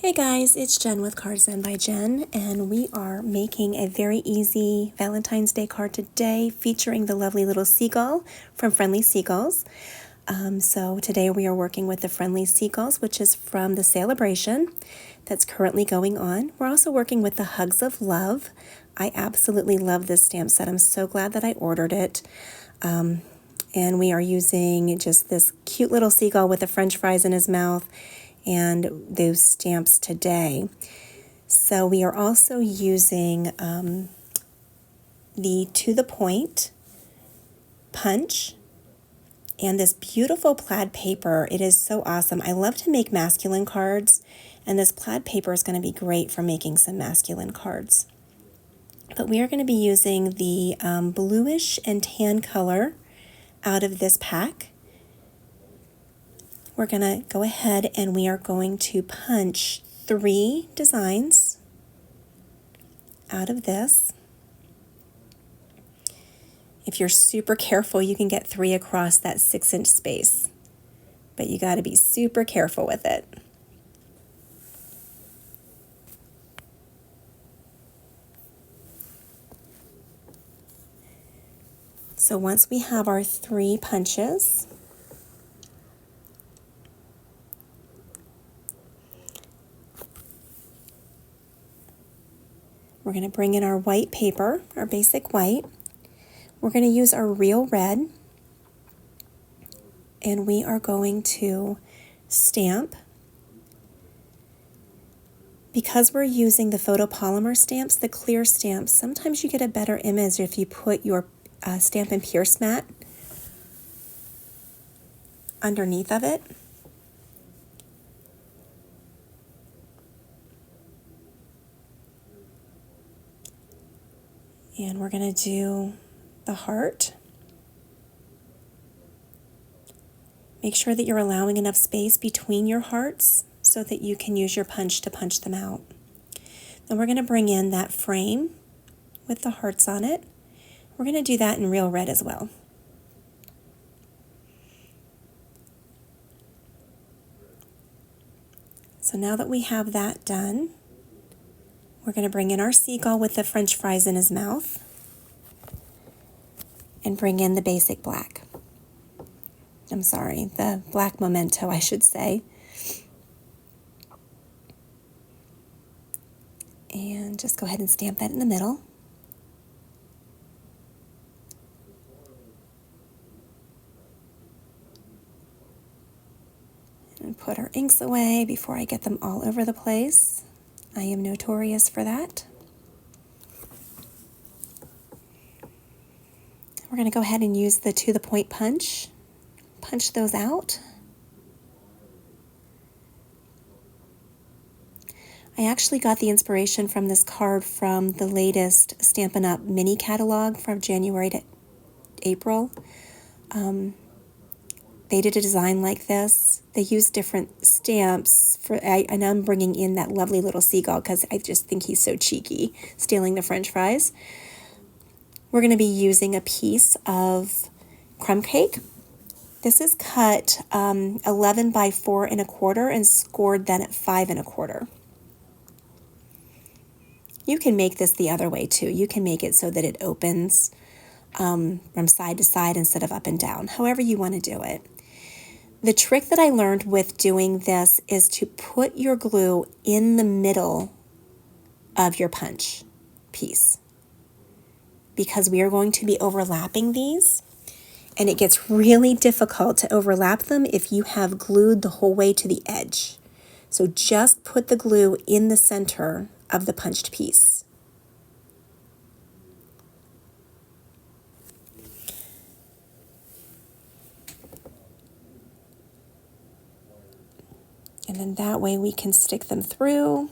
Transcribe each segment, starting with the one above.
Hey guys, it's Jen with Cards Zen by Jen, and we are making a very easy Valentine's Day card today featuring the lovely little seagull from Friendly Seagulls. So today we are working with the Friendly Seagulls, which is from the celebration that's currently going on. We're also working with the Hugs of Love. I absolutely love this stamp set. I'm so glad that I ordered it. And we are using just this cute little seagull with the French fries in his mouth and those stamps today. So we are also using the To The Point punch and this beautiful plaid paper. It is so awesome. I love to make masculine cards, and this plaid paper is going to be great for making some masculine cards. But we are going to be using the bluish and tan color out of this pack. We're going to go ahead and we are going to punch 3 designs out of this. If you're super careful, you can get 3 across that 6-inch space, but you got to be super careful with it. So once we have our 3 punches, we're going to bring in our white paper, our basic white. We're going to use our real red, and we are going to stamp. Because we're using the photopolymer stamps, the clear stamps, sometimes you get a better image if you put your Stampin' Pierce mat underneath of it. And we're going to do the heart. Make sure that you're allowing enough space between your hearts so that you can use your punch to punch them out. Then we're going to bring in that frame with the hearts on it. We're going to do that in real red as well. So now that we have that done, we're going to bring in our seagull with the French fries in his mouth and bring in the basic black. I'm sorry, the black memento, I should say. And just go ahead and stamp that in the middle. And put our inks away before I get them all over the place. I am notorious for that. We're going to go ahead and use the To The Point punch. Punch those out. I actually got the inspiration from this card from the latest Stampin' Up! Mini catalog from January to April. They did a design like this. They used different stamps, and I'm bringing in that lovely little seagull because I just think he's so cheeky, stealing the French fries. We're going to be using a piece of crumb cake. This is cut 11 by 4 1/4 and scored then at 5 1/4. You can make this the other way too. You can make it so that it opens from side to side instead of up and down, however you want to do it. The trick that I learned with doing this is to put your glue in the middle of your punch piece, because we are going to be overlapping these, and it gets really difficult to overlap them if you have glued the whole way to the edge. So just put the glue in the center of the punched piece. And then that way we can stick them through.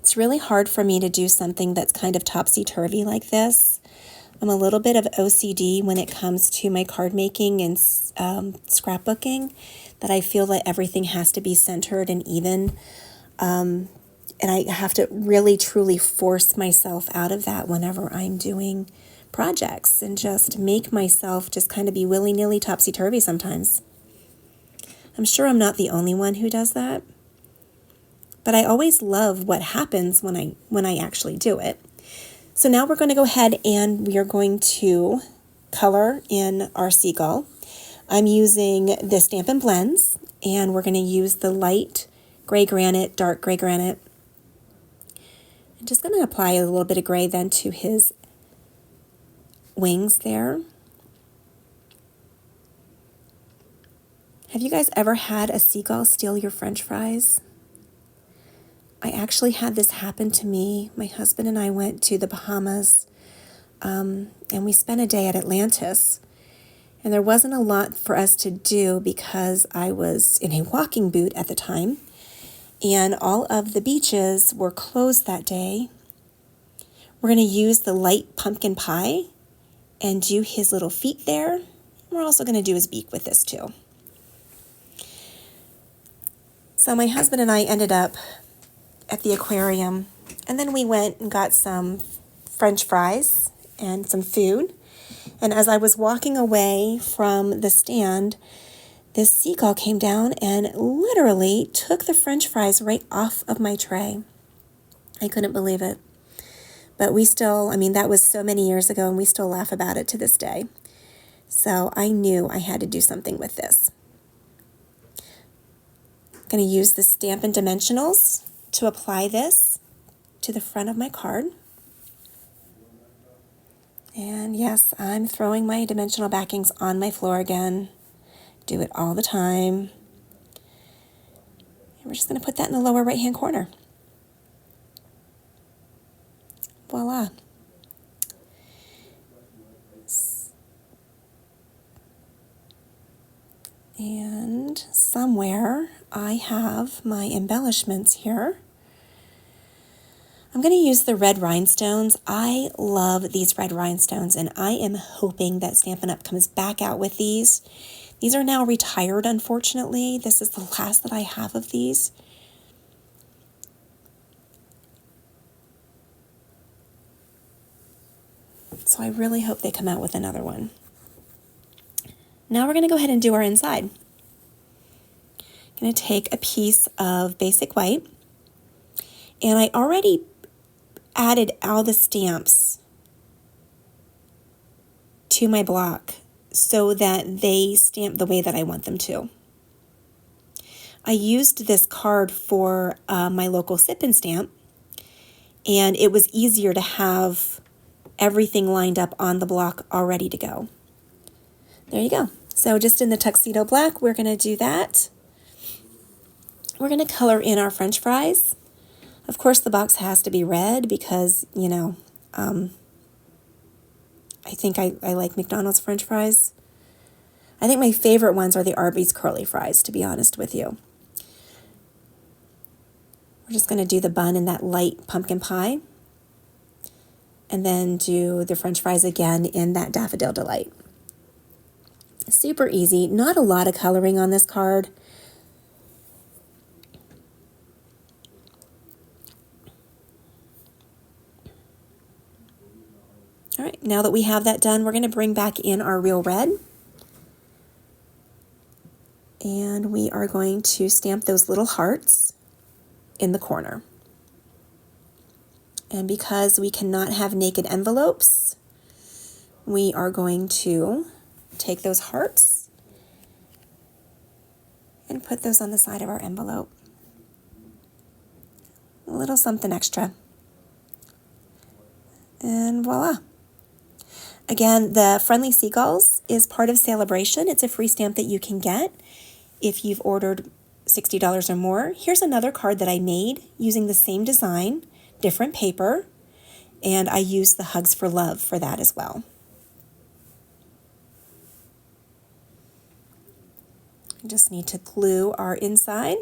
It's really hard for me to do something that's kind of topsy-turvy like this. I'm a little bit of OCD when it comes to my card making and scrapbooking, that I feel that everything has to be centered and even. And I have to really, truly force myself out of that whenever I'm doing projects and just make myself just kind of be willy-nilly topsy-turvy sometimes. I'm sure I'm not the only one who does that. but I always love what happens when I actually do it. So now we're going to go ahead and we are going to color in our seagull. I'm using the Stampin' Blends, and we're going to use the light gray granite, dark gray granite. I'm just going to apply a little bit of gray then to his wings there. Have you guys ever had a seagull steal your French fries? I actually had this happen to me. My husband and I went to the Bahamas, and we spent a day at Atlantis. And there wasn't a lot for us to do because I was in a walking boot at the time, and all of the beaches were closed that day. We're going to use the light pumpkin pie and do his little feet there. We're also going to do his beak with this too. So my husband and I ended up at the aquarium, and then we went and got some French fries and some food. And as I was walking away from the stand, this seagull came down and literally took the French fries right off of my tray. I couldn't believe it. But we still, that was so many years ago, and we still laugh about it to this day. So I knew I had to do something with this. I'm going to use the Stampin' Dimensionals to apply this to the front of my card. And yes, I'm throwing my dimensional backings on my floor again. Do it all the time. And we're just going to put that in the lower right-hand corner. Voila. And somewhere I have my embellishments here. I'm going to use the red rhinestones. I love these red rhinestones, and I am hoping that Stampin' Up! Comes back out with these. These are now retired, unfortunately. This is the last that I have of these. So I really hope they come out with another one. Now we're going to go ahead and do our inside. I'm going to take a piece of basic white, and I already added all the stamps to my block so that they stamp the way that I want them to. I used this card for my local sip and stamp, and it was easier to have everything lined up on the block all ready to go. There you go. So just in the tuxedo black, we're going to do that. We're going to color in our French fries. Of course, the box has to be red because, I think I like McDonald's French fries. I think my favorite ones are the Arby's curly fries, to be honest with you. We're just going to do the bun in that light pumpkin pie, and then do the French fries again in that Daffodil Delight. Super easy. Not a lot of coloring on this card. All right, now that we have that done, we're going to bring back in our real red. And we are going to stamp those little hearts in the corner. And because we cannot have naked envelopes, we are going to take those hearts and put those on the side of our envelope. A little something extra. And voila. Again, the Friendly Seagulls is part of Celebration. It's a free stamp that you can get if you've ordered $60 or more. Here's another card that I made using the same design, different paper, and I used the Hugs for Love for that as well. I just need to glue our inside.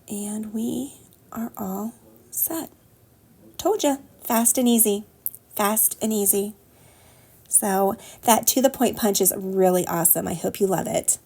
And we are all set. Told ya, fast and easy. Fast and easy. So that to the point punch is really awesome. I hope you love it.